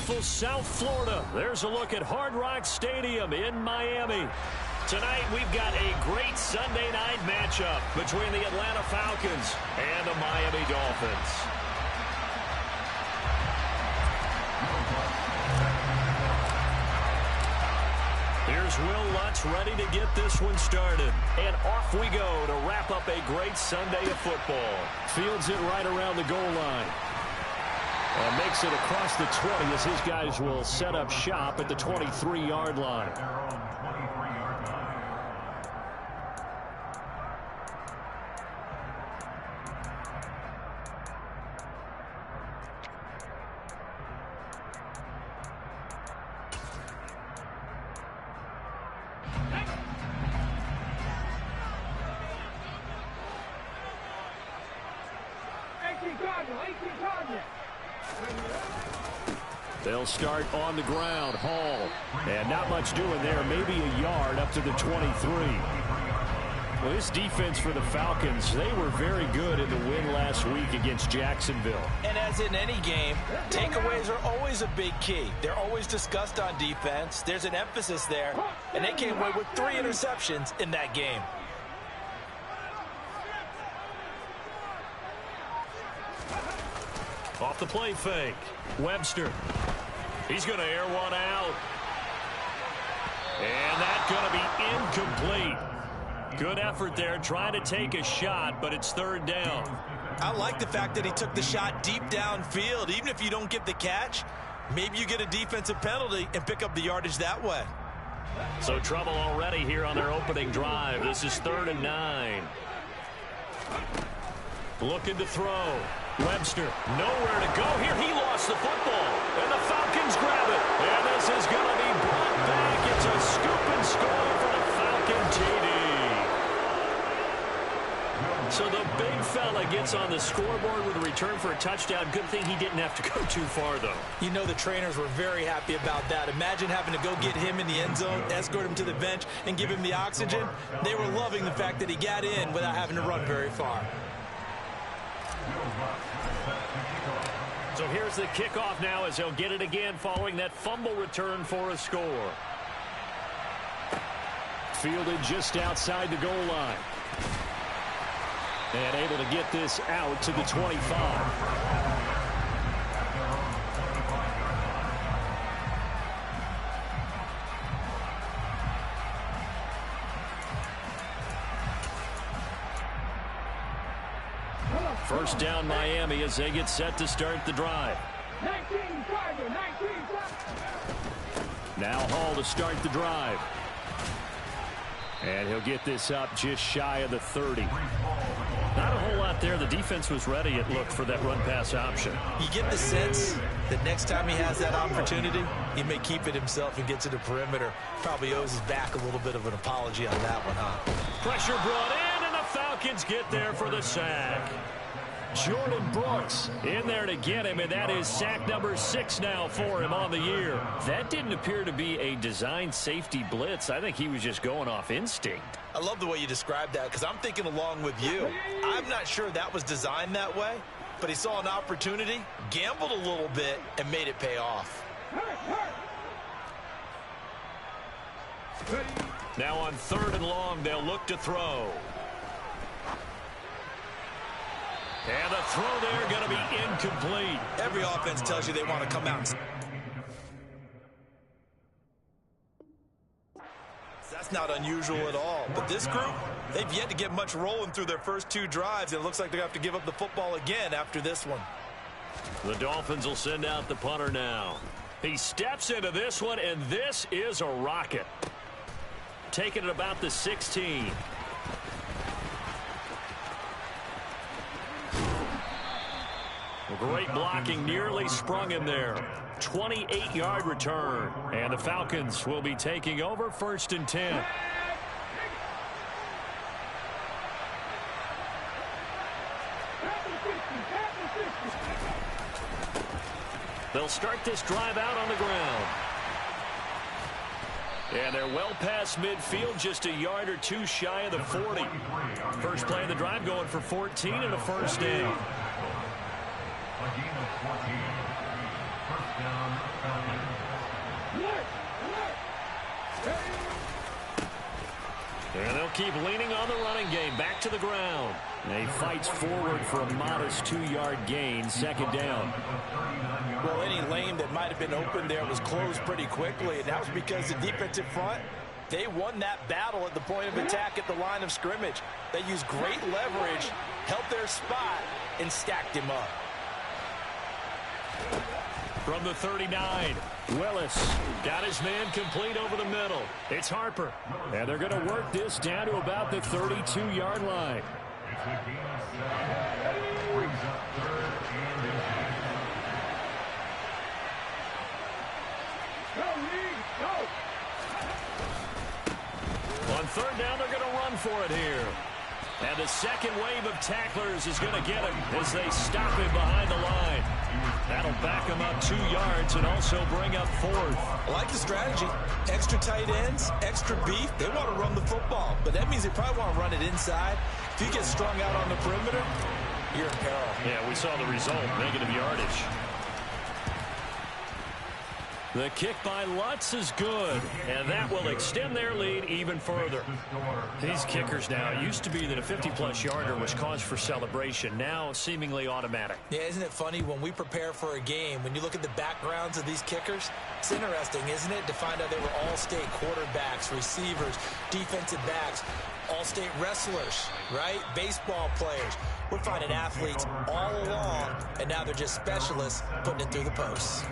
beautiful South Florida. There's a look at Hard Rock Stadium in Miami. Tonight, we've got a great Sunday night matchup between the Atlanta Falcons and the Miami Dolphins. Here's Will Lutz ready to get this one started. And off we go to wrap up a great Sunday of football. Fields it right around the goal line. And makes it across the 20 as his guys will set up shop at the 23-yard line. They'll start on the ground. Hall. And not much doing there. Maybe a yard up to the 23. Well, this defense for the Falcons, they were very good in the win last week against Jacksonville. And as in any game, takeaways are always a big key. They're always discussed on defense. There's an emphasis there. And they came away with 3 interceptions in that game. Off the play fake. Webster. He's going to air one out. And that's going to be incomplete. Good effort there trying to take a shot, but it's 3rd down. I like the fact that he took the shot deep downfield. Even if you don't get the catch, maybe you get a defensive penalty and pick up the yardage that way. So trouble already here on their opening drive. This is 3rd and 9. Looking to throw. Webster, nowhere to go here. He lost the football, and the Falcons grab it. And this is going to be brought back. It's a scoop and score for the Falcon TD. So the big fella gets on the scoreboard with a return for a touchdown. Good thing he didn't have to go too far, though. You know the trainers were very happy about that. Imagine having to go get him in the end zone, escort him to the bench, and give him the oxygen. They were loving the fact that he got in without having to run very far. So here's the kickoff now as he'll get it again following that fumble return for a score. Fielded just outside the goal line. And able to get this out to the 25. First down Miami as they get set to start the drive. Now Hall to start the drive. And he'll get this up just shy of the 30. Not a whole lot there. The defense was ready, it looked, for that run-pass option. You get the sense that next time he has that opportunity, he may keep it himself and get to the perimeter. Probably owes his back a little bit of an apology on that one, huh? Pressure brought in, and the Falcons get there for the sack. Jordan Brooks in there to get him, and that is sack number 6 now for him on the year. That didn't appear to be a designed safety blitz. I think he was just going off instinct. I love the way you described that because I'm thinking along with you. I'm not sure that was designed that way, but he saw an opportunity, gambled a little bit, and made it pay off. Now on 3rd and long, they'll look to throw. And the throw there going to be incomplete. Every offense tells you they want to come out. That's not unusual at all. But this group, they've yet to get much rolling through their first 2 drives. It looks like they have to give up the football again after this one. The Dolphins will send out the punter now. He steps into this one, and this is a rocket. Taking it about the 16. Great blocking, nearly sprung him there. 28-yard return. And the Falcons will be taking over 1st and 10. They'll start this drive out on the ground. And they're well past midfield, just a yard or 2 shy of the 40. First play of the drive going for 14 and a 1st down. And they'll keep leaning on the running game. Back to the ground. And he fights forward for a modest 2-yard gain. Second down. Well, any lane that might have been open there was closed pretty quickly, and that was because the defensive front, they won that battle at the point of attack at the line of scrimmage. They used great leverage, held their spot, and stacked him up. From the 39, Willis got his man complete over the middle. It's Harper. And they're going to work this down to about the 32-yard line. On third down, they're going to run for it here. And the second wave of tacklers is going to get him as they stop him behind the line. That'll back him up 2 yards and also bring up fourth. I like the strategy. Extra tight ends, extra beef. They want to run the football, but that means they probably want to run it inside. If you get strung out on the perimeter, you're in peril. Yeah, we saw the result, negative yardage. The kick by Lutz is good, and that will extend their lead even further. These kickers now, it used to be that a 50-plus yarder was cause for celebration, now seemingly automatic. Yeah, isn't it funny when we prepare for a game, when you look at the backgrounds of these kickers, it's interesting, isn't it, to find out they were all-state quarterbacks, receivers, defensive backs, all-state wrestlers, right? Baseball players. We're finding athletes all along, and now they're just specialists putting it through the posts.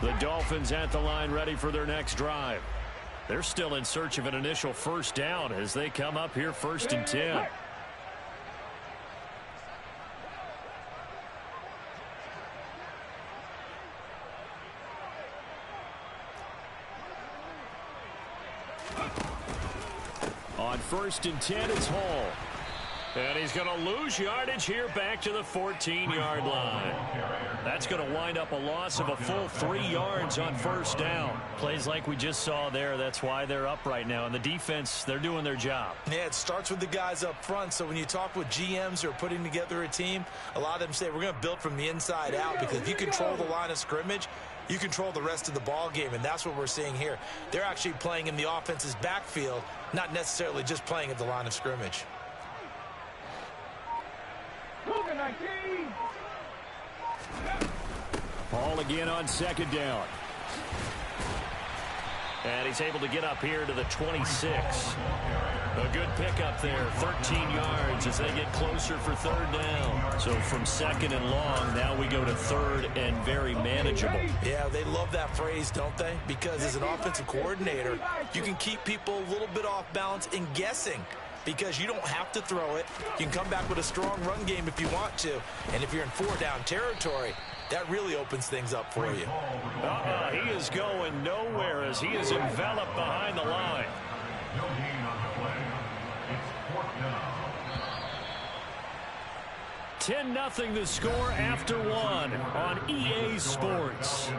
The Dolphins at the line ready for their next drive. They're still in search of an initial first down as they come up here 1st and 10. On 1st and 10, it's Hall. And he's going to lose yardage here back to the 14-yard line. That's going to wind up a loss of a full 3 yards on first down. Plays like we just saw there. That's why they're up right now. And the defense, they're doing their job. Yeah, it starts with the guys up front. So when you talk with GMs who are putting together a team, a lot of them say we're going to build from the inside out, because if you control the line of scrimmage, you control the rest of the ball game, and that's what we're seeing here. They're actually playing in the offense's backfield, not necessarily just playing at the line of scrimmage. Hall again on second down. And he's able to get up here to the 26. A good pickup there, 13 yards as they get closer for third down. So from second and long, now we go to third and very manageable. Yeah, they love that phrase, don't they? Because as an offensive coordinator, you can keep people a little bit off balance in guessing, because you don't have to throw it. You can come back with a strong run game if you want to. And if you're in 4-down territory, that really opens things up for you. He is going nowhere as he is enveloped behind the line. 10-0 the score after one on EA Sports.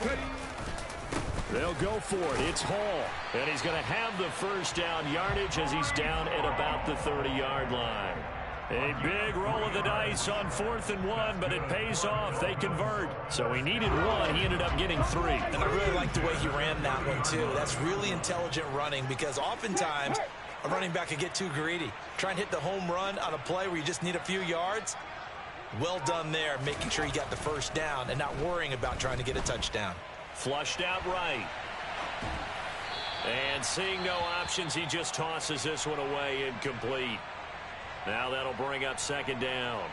Ready? They'll go for it. It's Hall. And he's going to have the first down yardage as he's down at about the 30-yard line. A big roll of the dice on 4th and 1, but it pays off. They convert. So he needed 1. He ended up getting 3. And I really like the way he ran that one, too. That's really intelligent running, because oftentimes a running back can get too greedy. Try and hit the home run on a play where you just need a few yards. Well done there, making sure you got the first down and not worrying about trying to get a touchdown. Flushed out right. And seeing no options, he just tosses this one away incomplete. Now that'll bring up second down.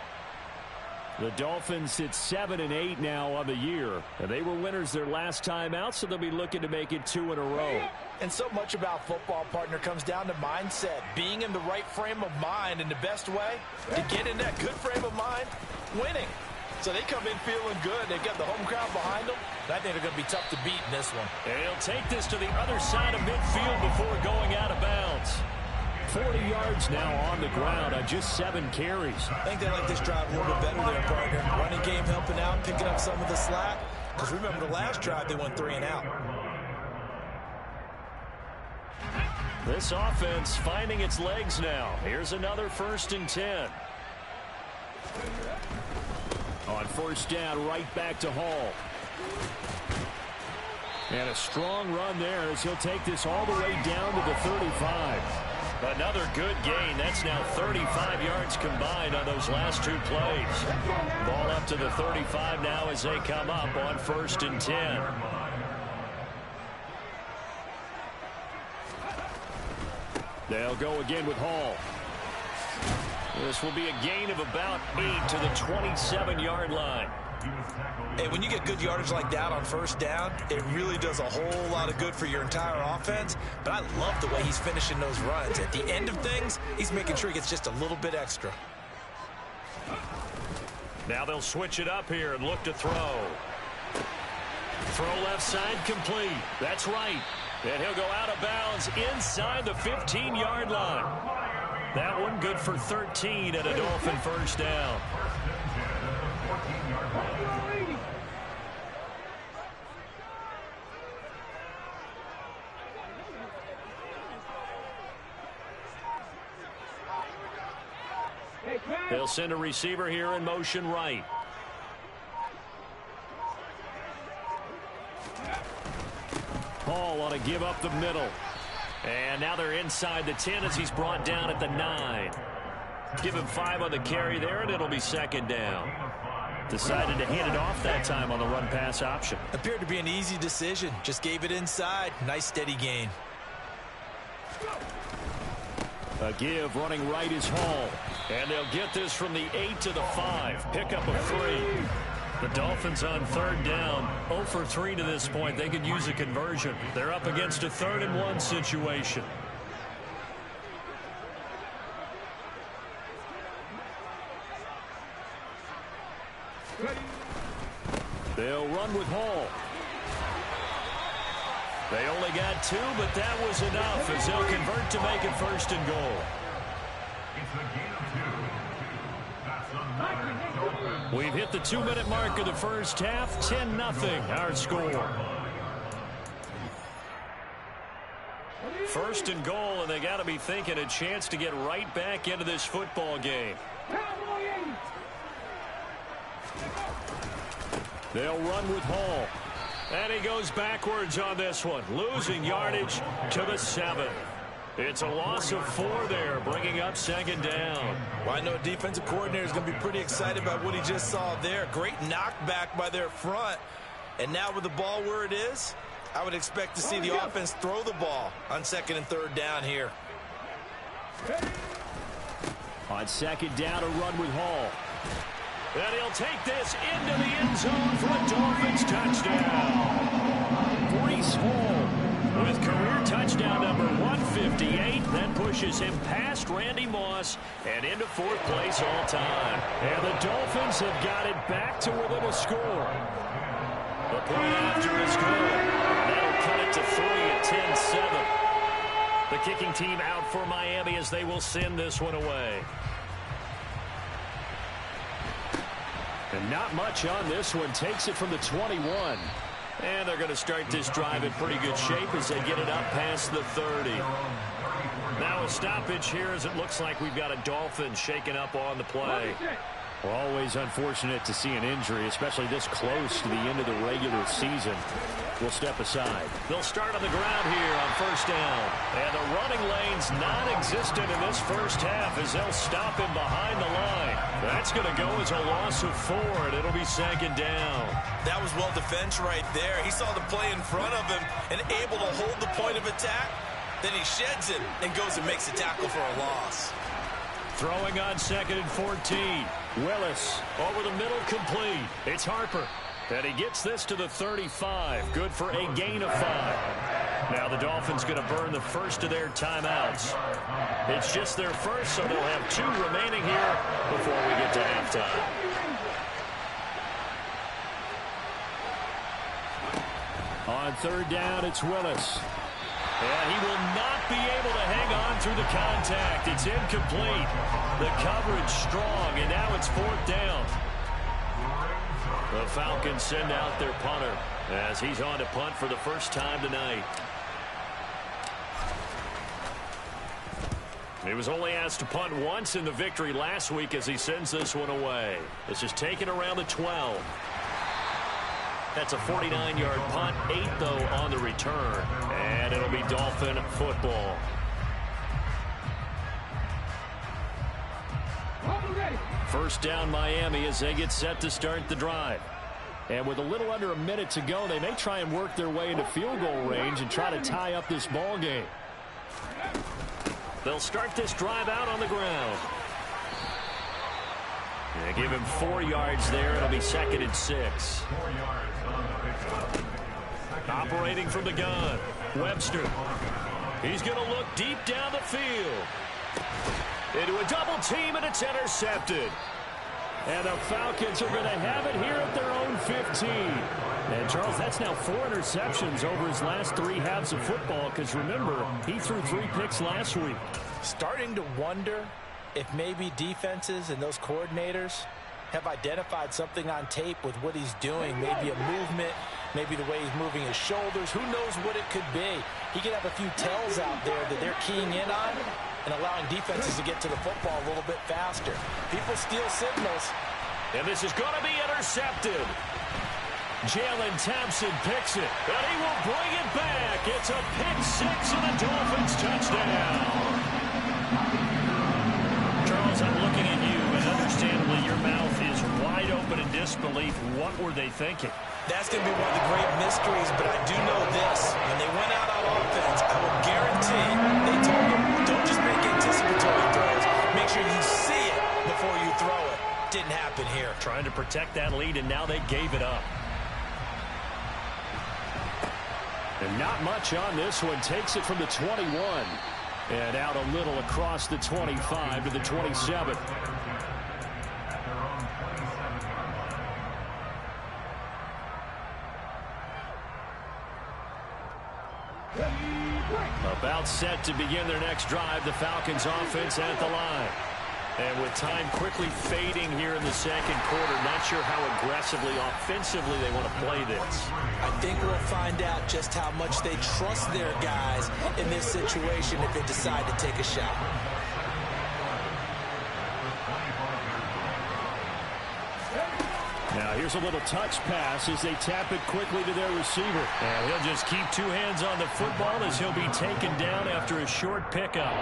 The Dolphins sit 7-8 now on the year. And they were winners their last time out, so they'll be looking to make it 2 in a row. And so much about football, partner, comes down to mindset. Being in the right frame of mind, and the best way to get in that good frame of mind, winning. So they come in feeling good. They've got the home crowd behind them. I think they're going to be tough to beat in this one. And he'll take this to the other side of midfield before going out of bounds. 40 yards now on the ground on just 7 carries. I think they like this drive a little bit better there, partner. Running game helping out, picking up some of the slack. Because remember, the last drive they went 3 and out. This offense finding its legs now. Here's another 1st and 10. On 1st down, right back to Hall. And a strong run there as he'll take this all the way down to the 35. Another good gain. That's now 35 yards combined on those last 2 plays. Ball up to the 35 now as they come up on 1st and 10. They'll go again with Hall. This will be a gain of about 8 to the 27-yard line. Hey, when you get good yardage like that on 1st down, it really does a whole lot of good for your entire offense. But I love the way he's finishing those runs. At the end of things, he's making sure he gets just a little bit extra. Now they'll switch it up here and look to throw. Throw left side complete. That's right. And he'll go out of bounds inside the 15-yard line. That one good for 13 and a Dolphin 1st down. They'll send a receiver here in motion right. Hall on a give up the middle. And now they're inside the 10 as he's brought down at the 9. Give him 5 on the carry there, and it'll be 2nd down. Decided to hand it off that time on the run-pass option. Appeared to be an easy decision. Just gave it inside. Nice steady gain. A give running right is Hall. And they'll get this from the 8 to the 5. Pick up a 3. The Dolphins on 3rd down. 0 for 3 to this point. They could use a conversion. They're up against a 3rd and 1 situation. They'll run with Hall. They only got 2, but that was enough as they'll convert to make it 1st and goal. We've hit the 2-minute mark of the 1st half. 10-0 our score. 1st and goal, and they got to be thinking a chance to get right back into this football game. They'll run with Hall. And he goes backwards on this one, losing yardage to the 7. It's a loss of 4 there, bringing up 2nd down. Well, I know a defensive coordinator is going to be pretty excited about what he just saw there. Great knockback by their front. And now with the ball where it is, I would expect to see the offense throw the ball on 2nd and 3rd down here. On 2nd down, a run with Hall. And he'll take this into the end zone for a Dolphins touchdown. Breece Hall with career touchdown number 158. That pushes him past Randy Moss and into 4th place all time. And the Dolphins have got it back to within a score. The point after is good. That'll cut it to 3 at 10-7. The kicking team out for Miami as they will send this one away. And not much on this one. Takes it from the 21. And they're going to start this drive in pretty good shape as they get it up past the 30. Now a stoppage here as it looks like we've got a Dolphin shaken up on the play. Well, always unfortunate to see an injury, especially this close to the end of the regular season. We'll step aside. They'll start on the ground here on 1st down. And the running lane's non-existent in this 1st half as they'll stop him behind the line. That's going to go as a loss of 4, and it'll be 2nd down. That was well defense right there. He saw the play in front of him and able to hold the point of attack. Then he sheds it and goes and makes a tackle for a loss. Throwing on 2nd and 14. Willis over the middle, complete. It's Harper. And he gets this to the 35. Good for a gain of 5. Now the Dolphins going to burn the first of their timeouts. It's just their first, so they'll have 2 remaining here before we get to halftime. On third down, it's Willis. And he will not be able to hang on through the contact. It's incomplete. The coverage strong, and now it's fourth down. The Falcons send out their punter as he's on to punt for the first time tonight. He was only asked to punt once in the victory last week as he sends this one away. This is taken around the 12. That's a 49-yard punt, 8, though, on the return. And it'll be Dolphin football. First down, Miami, as they get set to start the drive. And with a little under a minute to go, they may try and work their way into field goal range and try to tie up this ball game. They'll start this drive out on the ground. Yeah, give him 4 yards there. It'll be 2nd and 6. Operating from the gun, Webster. He's going to look deep down the field. Into a double team, and it's intercepted. And the Falcons are going to have it here at their own 15. And, Charles, that's now 4 interceptions over his last 3 halves of football, because, remember, he threw 3 picks last week. Starting to wonder if maybe defenses and those coordinators have identified something on tape with what he's doing, maybe a movement, maybe the way he's moving his shoulders. Who knows what it could be? He could have a few tells out there that they're keying in on and allowing defenses to get to the football a little bit faster. People steal signals. And this is going to be intercepted. Jalen Thompson picks it, and he will bring it back. It's a pick 6 and a Dolphins touchdown. Charles, I'm looking at you, and understandably your mouth is wide open in disbelief. What were they thinking? That's going to be one of the great mysteries, but I do know this. When they went out on offense, I will guarantee they told them, don't just make anticipatory throws. Make sure you see it before you throw it. Didn't happen here. Trying to protect that lead, and now they gave it up. And not much on this one. Takes it from the 21. And out a little across the 25 to the 27. About set to begin their next drive, the Falcons offense at the line. And with time quickly fading here in the second quarter, not sure how aggressively, offensively they want to play this. I think we'll find out just how much they trust their guys in this situation if they decide to take a shot. Now here's a little touch pass as they tap it quickly to their receiver. And he'll just keep 2 hands on the football as he'll be taken down after a short pickup.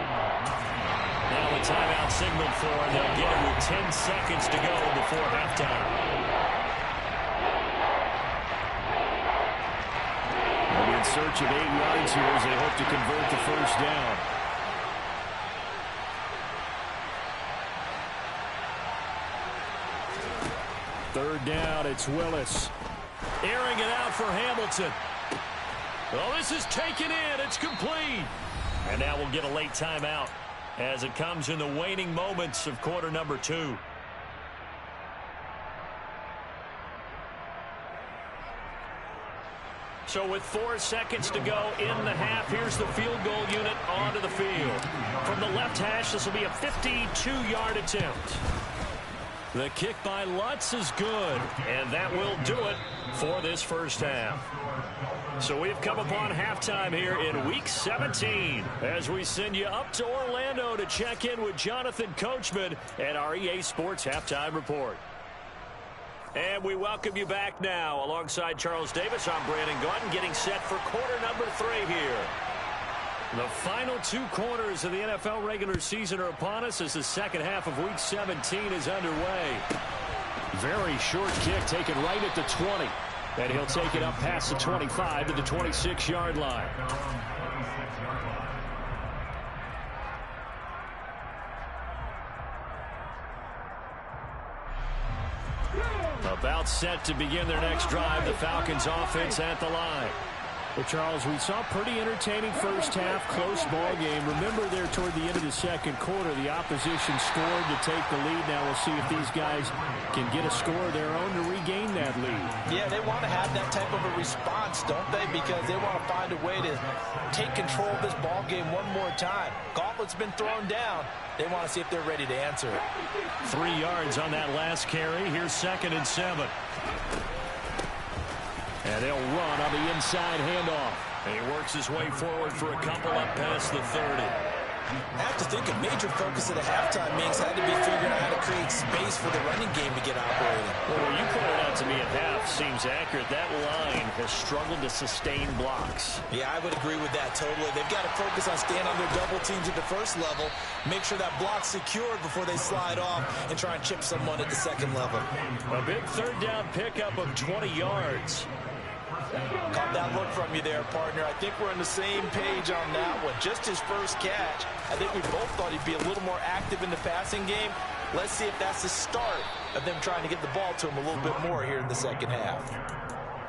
Now a timeout signaled for, and they'll get it with 10 seconds to go before halftime. They'll be in search of 8 yards here as they hope to convert the first down. Third down, it's Willis. Airing it out for Hamilton. Well, this is taken in. It's complete. And now we'll get a late timeout as it comes in the waning moments of quarter number 2. So with 4 seconds to go in the half, here's the field goal unit onto the field. From the left hash, this will be a 52-yard attempt. The kick by Lutz is good, and that will do it for this first half. So we've come upon halftime here in Week 17 as we send you up to Orlando to check in with Jonathan Coachman and our EA Sports Halftime Report. And we welcome you back now. Alongside Charles Davis, I'm Brandon Gauton, getting set for quarter number 3 here. The final 2 quarters of the NFL regular season are upon us as the second half of Week 17 is underway. Very short kick taken right at the 20. And he'll take it up past the 25 to the 26-yard line. About set to begin their next drive, the Falcons offense at the line. Well, Charles, we saw pretty entertaining first half, close ball game. Remember there toward the end of the second quarter, the opposition scored to take the lead. Now we'll see if these guys can get a score of their own to regain that lead. Yeah, they want to have that type of a response, don't they? Because they want to find a way to take control of this ball game one more time. Gauntlet's been thrown down. They want to see if they're ready to answer it. 3 yards on that last carry. Here's 2nd and 7. And they'll run on the inside handoff. And he works his way forward for a couple up past the 30. I have to think a major focus at the halftime means had to be figuring out how to create space for the running game to get operating. Well, what you pointed out to me at half seems accurate. That line has struggled to sustain blocks. Yeah, I would agree with that totally. They've got to focus on staying on their double teams at the first level, make sure that block's secured before they slide off and try and chip someone at the second level. A big 3rd down pickup of 20 yards. Caught that look from you there, partner. I think we're on the same page on that one. Just his first catch. I think we both thought he'd be a little more active in the passing game. Let's see if that's the start of them trying to get the ball to him a little bit more here in the second half.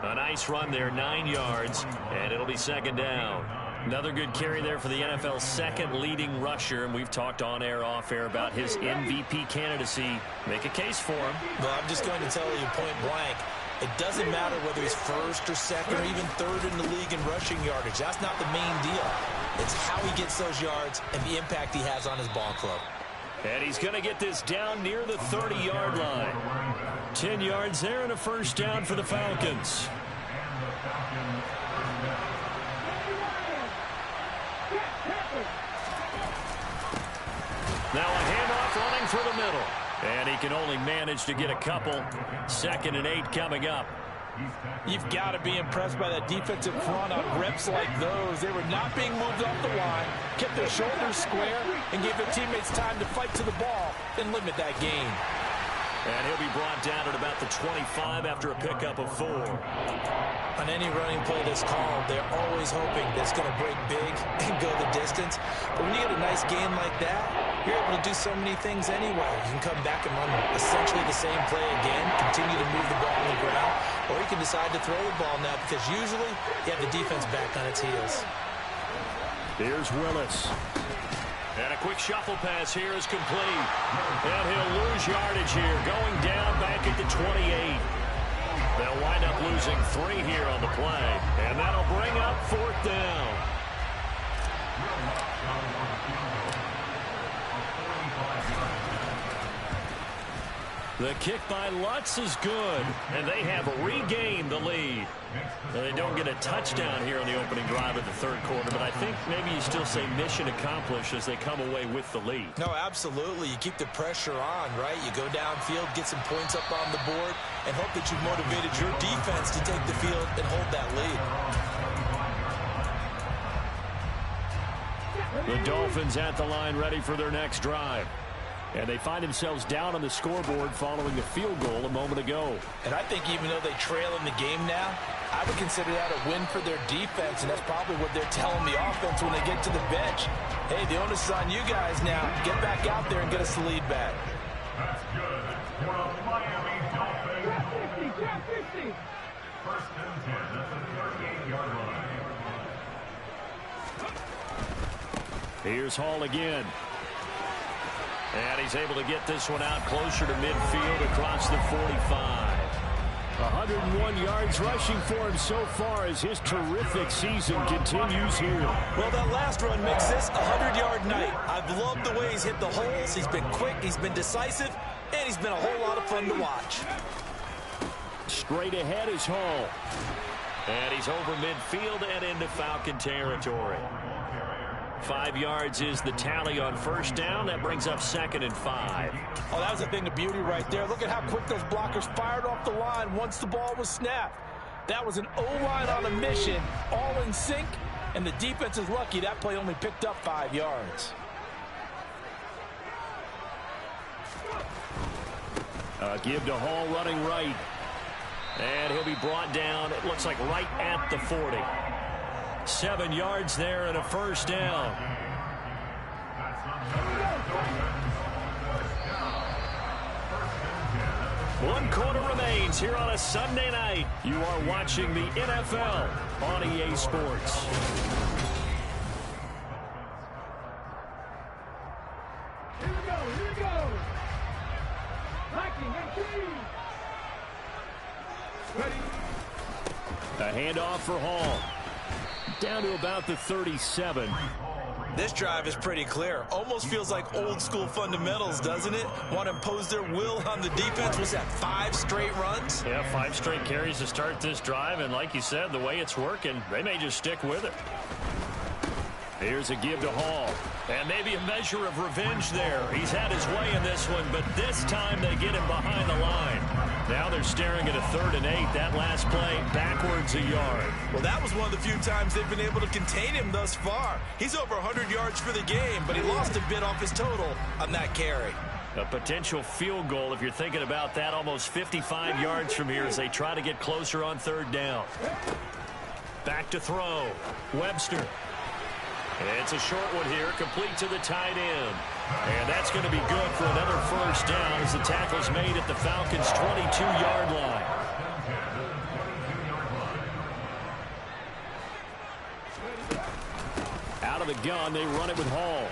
A nice run there, 9 yards, and it'll be 2nd down. Another good carry there for the NFL's 2nd leading rusher, and we've talked on air, off air about his MVP candidacy. Make a case for him. Well, I'm just going to tell you point blank. It doesn't matter whether he's 1st or 2nd or even 3rd in the league in rushing yardage. That's not the main deal. It's how he gets those yards and the impact he has on his ball club. And he's going to get this down near the 30-yard line. 10 yards there and a 1st down for the Falcons. Now a handoff running through the middle. And he can only manage to get a couple. 2nd and 8 coming up. You've got to be impressed by that defensive front on reps like those. They were not being moved off the line, kept their shoulders square, and gave their teammates time to fight to the ball and limit that gain. And he'll be brought down at about the 25 after a pickup of 4. On any running play that's called, they're always hoping that it's going to break big and go the distance. But when you get a nice gain like that, you're able to do so many things anyway. You can come back and run essentially the same play again, continue to move the ball on the ground, or you can decide to throw the ball now because usually you have the defense back on its heels. Here's Willis. And a quick shuffle pass here is complete. And he'll lose yardage here, going down back at the 28. They'll wind up losing 3 here on the play. And that'll bring up 4th down. The kick by Lutz is good, and they have regained the lead. Now, they don't get a touchdown here on the opening drive of the 3rd quarter, but I think maybe you still say mission accomplished as they come away with the lead. No, absolutely. You keep the pressure on, right? You go downfield, get some points up on the board, and hope that you've motivated your defense to take the field and hold that lead. The Dolphins at the line ready for their next drive. And they find themselves down on the scoreboard following the field goal a moment ago. And I think even though they trail in the game now, I would consider that a win for their defense, and that's probably what they're telling the offense when they get to the bench. Hey, the onus is on you guys now. Get back out there and get us the lead back. That's good for a Miami Dolphins. 50. 1st and 10 at the 38-yard line. Here's Hall again. And he's able to get this one out closer to midfield across the 45. 101 yards rushing for him so far as his terrific season continues here. Well, that last run makes this a 100-yard night. I've loved the way he's hit the holes. He's been quick, he's been decisive, and he's been a whole lot of fun to watch. Straight ahead is Hall. And he's over midfield and into Falcon territory. 5 yards is the tally on 1st down. That brings up 2nd and 5. Oh, that was a thing of beauty right there. Look at how quick those blockers fired off the line once the ball was snapped. That was an O-line on a mission, all in sync, and the defense is lucky that play only picked up 5 yards. Give to Hall running right. And he'll be brought down, it looks like right at the 40. 7 yards there and a 1st down. One quarter remains here on a Sunday night. You are watching the NFL on EA Sports. Here we go, here we go. Liking and key. Ready. A handoff for Hall. Down to about the 37. This drive is pretty clear. Almost feels like old school fundamentals, doesn't it? Want to impose their will on the defense. Was that 5 straight runs? Yeah, 5 straight carries to start this drive. And like you said, the way it's working, they may just stick with it. Here's a give to Hall. And maybe a measure of revenge there. He's had his way in this one, but this time they get him behind the line. Now they're staring at a 3rd and 8. That last play, backwards a yard. Well, that was one of the few times they've been able to contain him thus far. He's over 100 yards for the game, but he lost a bit off his total on that carry. A potential field goal, if you're thinking about that, almost 55 yards from here as they try to get closer on 3rd down. Back to throw. Webster. It's a short one here, complete to the tight end. And that's going to be good for another 1st down as the tackle's made at the Falcons' 22-yard line. Out of the gun, they run it with Hall.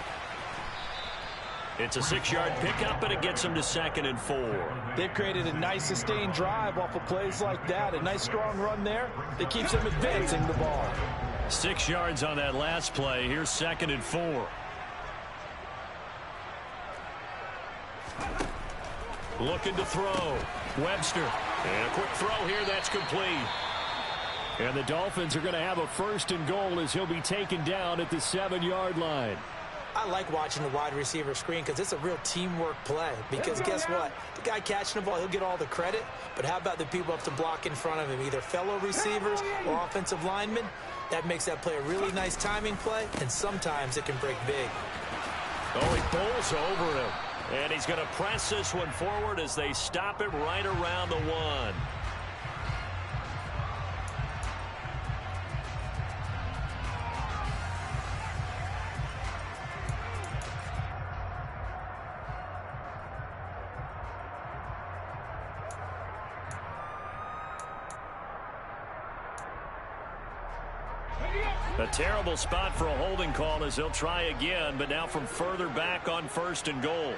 It's a 6-yard pickup, and it gets them to 2nd and 4. They've created a nice sustained drive off of plays like that. A nice strong run there that keeps them advancing the ball. 6 yards on that last play. Here's 2nd and 4. Looking to throw. Webster. And a quick throw here. That's complete. And the Dolphins are going to have a 1st and goal as he'll be taken down at the 7-yard line. I like watching the wide receiver screen because it's a real teamwork play. Because guess what? The guy catching the ball, he'll get all the credit. But how about the people up to block in front of him? Either fellow receivers or offensive linemen. That makes that play a really nice timing play, and sometimes it can break big. Oh, he bowls over him. And he's going to press this one forward as they stop it right around the 1. A terrible spot for a holding call as they'll try again, but now from further back on 1st and goal.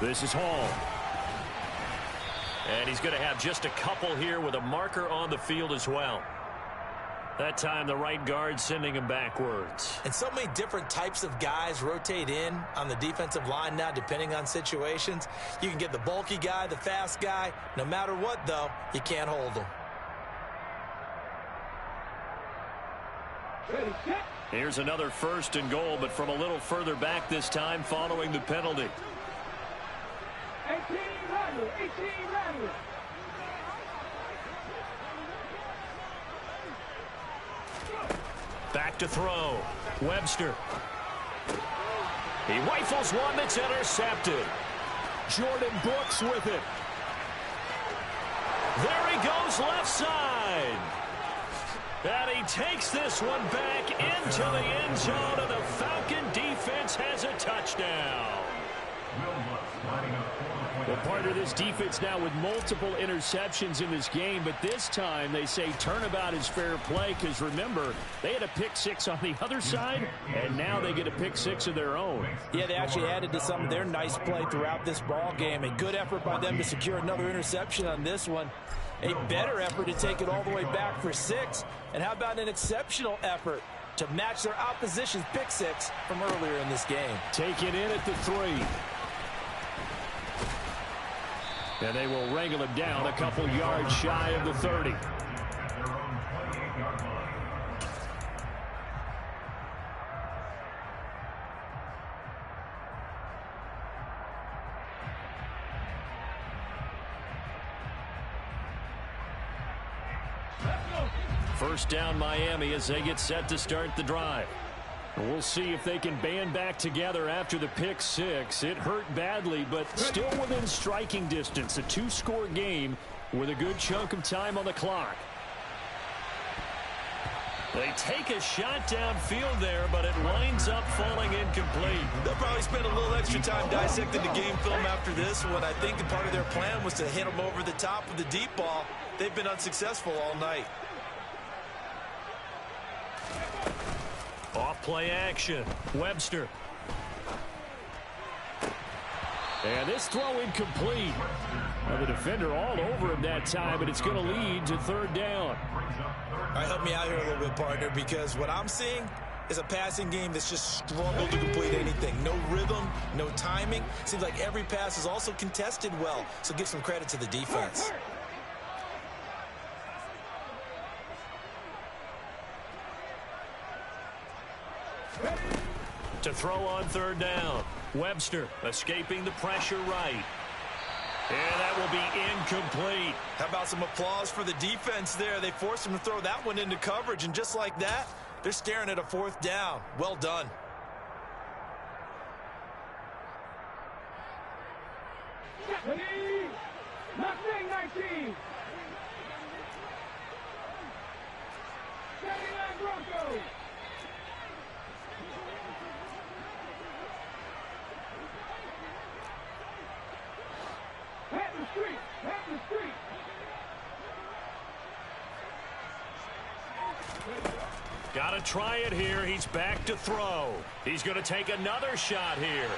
This is Hall. And he's going to have just a couple here with a marker on the field as well. That time the right guard sending him backwards. And so many different types of guys rotate in on the defensive line now depending on situations. You can get the bulky guy, the fast guy. No matter what, though, you can't hold him. Here's another 1st and goal, but from a little further back this time following the penalty. 18 Rattler. Back to throw. Webster. He rifles one that's intercepted. Jordan Brooks with it. There he goes left side. And he takes this one back into the end zone, and the Falcon defense has a touchdown. Well, part of this defense now with multiple interceptions in this game, but this time they say turnabout is fair play because, remember, they had a pick 6 on the other side, and now they get a pick 6 of their own. Yeah, they actually added to some of their nice play throughout this ball game. A good effort by them to secure another interception on this one. A better effort to take it all the way back for 6. And how about an exceptional effort to match their opposition's pick 6 from earlier in this game? Take it in at the 3. And they will wrangle him down a couple yards shy of the 30. First down Miami as they get set to start the drive. We'll see if they can band back together after the pick 6. It hurt badly, but still within striking distance. A 2-score game with a good chunk of time on the clock. They take a shot downfield there, but it winds up falling incomplete. They'll probably spend a little extra time dissecting the game film after this one. I think part of their plan was to hit them over the top of the deep ball. They've been unsuccessful all night. Off play action. Webster. And this throw incomplete. Well, the defender all over him that time, and it's going to lead to third down. All right, help me out here a little bit, partner, because what I'm seeing is a passing game that's just struggled to complete anything. No rhythm, no timing. Seems like every pass is also contested well, so give some credit to the defense. To throw on third down. Webster escaping the pressure right. And that will be incomplete. How about some applause for the defense there? They forced him to throw that one into coverage, and just like that, they're staring at a fourth down. Well done. Mustang 19. 79 Broncos. Pat the street. Pat the street. Got to try it here. He's back to throw. He's going to take another shot here.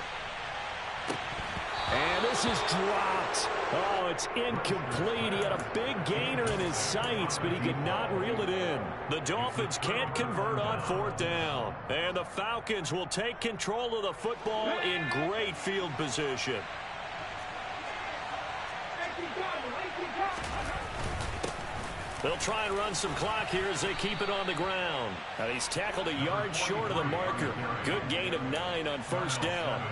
And this is dropped. Oh, it's incomplete. He had a big gainer in his sights, but he could not reel it in. The Dolphins can't convert on fourth down. And the Falcons will take control of the football in great field position. They'll try and run some clock here as they keep it on the ground. Now he's tackled a yard short of the marker. Good gain of 9 on first down.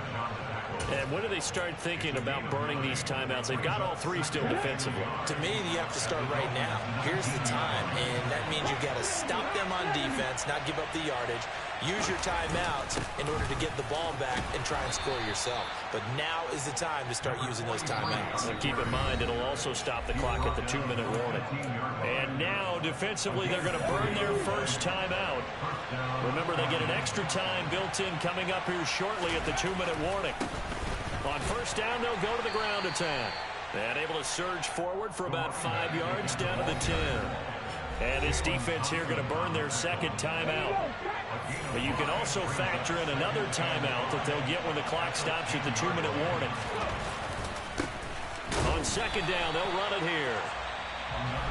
And when do they start thinking about burning these timeouts? They've got all 3 still defensively. To me, you have to start right now. Here's the time, and that means you've got to stop them on defense, not give up the yardage. Use your timeouts in order to get the ball back and try and score yourself. But now is the time to start using those timeouts. And keep in mind, it'll also stop the clock at the 2-minute warning. And now, defensively, they're going to burn their first timeout. Remember, they get an extra time built in coming up here shortly at the 2-minute warning. On first down, they'll go to the ground attack. And able to surge forward for about 5 yards down to the 10. And this defense here going to burn their second timeout. But you can also factor in another timeout that they'll get when the clock stops at the 2-minute warning. On second down, they'll run it here.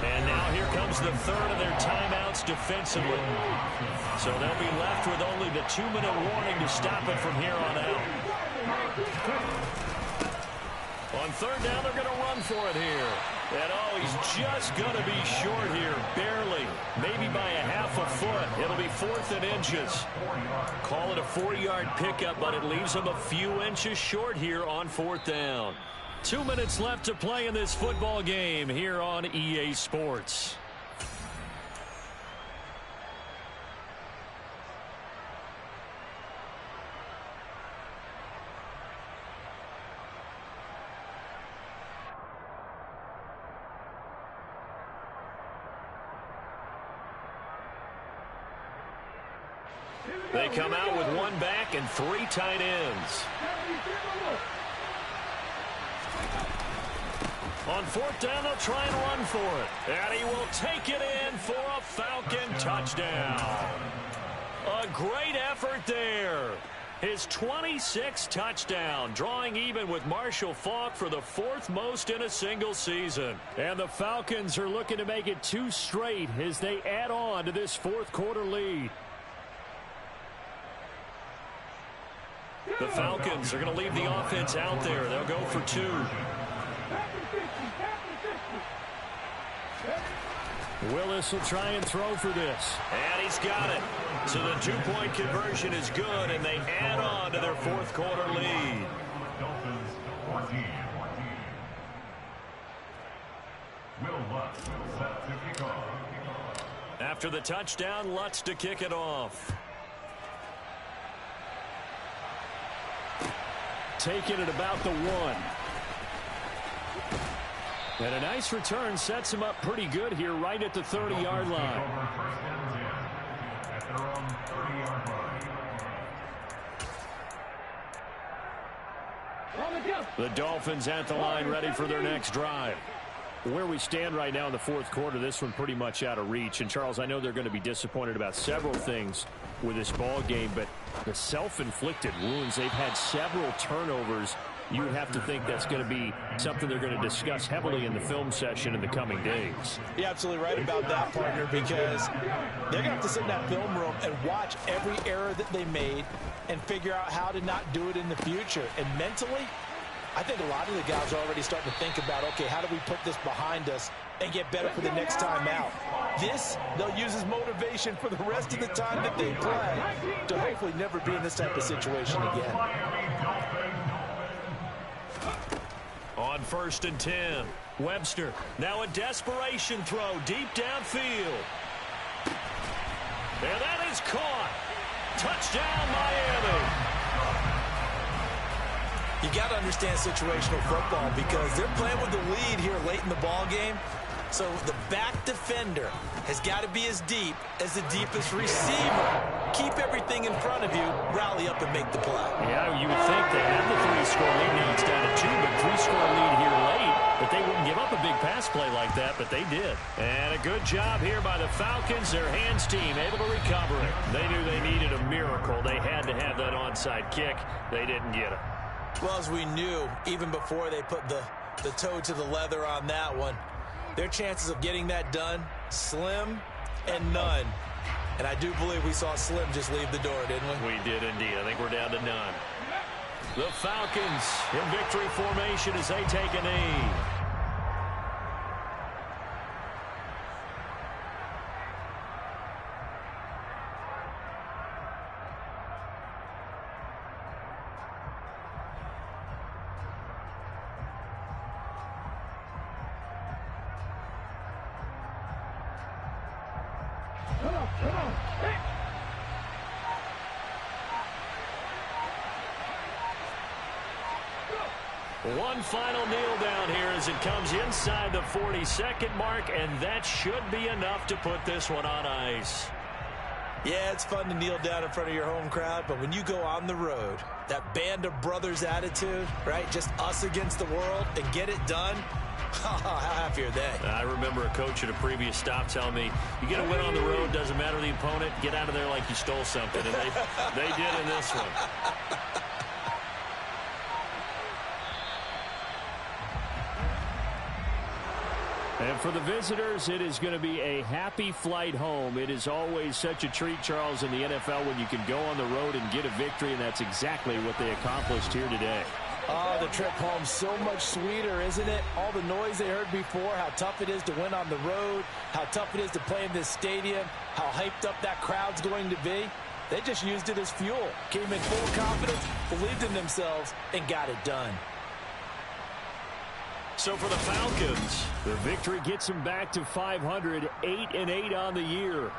And now here comes the third of their timeouts defensively. So they'll be left with only the 2-minute warning to stop it from here on out. On third down, they're going to run for it here. And, oh, he's just going to be short here, barely, maybe by a half a foot. It'll be 4th and inches. Call it a 4-yard pickup, but it leaves them a few inches short here on 4th down. 2 minutes left to play in this football game here on EA Sports. They come out with 1 back and 3 tight ends. On 4th down, they'll try and run for it. And he will take it in for a Falcon touchdown. A great effort there. His 26th touchdown, drawing even with Marshall Faulk for the 4th most in a single season. And the Falcons are looking to make it 2 straight as they add on to this 4th quarter lead. The Falcons are going to leave the offense out there. They'll go for 2. Willis will try and throw for this. And he's got it. So the 2-point conversion is good, and they add on to their 4th quarter lead. Dolphins 14. Will Lutz set to kick off. After the touchdown, Lutz to kick it off. Taking it about the 1. And a nice return sets him up pretty good here right at the 30-yard line. their own 30-yard line. The Dolphins at the line, ready for their next drive. Where we stand right now in the fourth quarter, this one pretty much out of reach. And, Charles, I know they're going to be disappointed about several things with this ball game, but the self-inflicted wounds, they've had several turnovers. You would have to think that's going to be something they're going to discuss heavily in the film session in the coming days. You're absolutely right about that, partner, because they're going to have to sit in that film room and watch every error that they made and figure out how to not do it in the future. And mentally, I think a lot of the guys are already starting to think about, okay, how do we put this behind us and get better for the next time out? This, they'll use as motivation for the rest of the time that they play to hopefully never be in this type of situation again. On 1st and 10, Webster. Now a desperation throw deep downfield. And that is caught. Touchdown, Miami. You got to understand situational football because they're playing with the lead here late in the ball game. So the back defender has got to be as deep as the deepest receiver. Keep everything in front of you, rally up and make the play. Yeah, you would think they have the 3-score lead. Now it's down to 2, but 3-score lead here late. But they wouldn't give up a big pass play like that, but they did. And a good job here by the Falcons. Their hands team able to recover it. They knew they needed a miracle. They had to have that onside kick. They didn't get it. Well, as we knew, even before they put the toe to the leather on that one, their chances of getting that done, slim and none. And I do believe we saw Slim just leave the door, didn't we? We did indeed. I think we're down to none. The Falcons in victory formation as they take a knee. One final kneel down here as it comes inside the 42nd mark, and that should be enough to put this one on ice. Yeah, it's fun to kneel down in front of your home crowd, but when you go on the road, that band of brothers attitude, right, just us against the world, and get it done, how happy are they? I remember a coach at a previous stop telling me, you get a win on the road, doesn't matter the opponent, get out of there like you stole something, and they did in this one. And for the visitors, it is going to be a happy flight home. It is always such a treat, Charles, in the NFL when you can go on the road and get a victory, and that's exactly what they accomplished here today. Oh, the trip home so much sweeter, isn't it? All the noise they heard before, how tough it is to win on the road, how tough it is to play in this stadium, how hyped up that crowd's going to be. They just used it as fuel. Came in full confidence, believed in themselves, and got it done. So for the Falcons, the victory gets them back to 500, 8-8 on the year.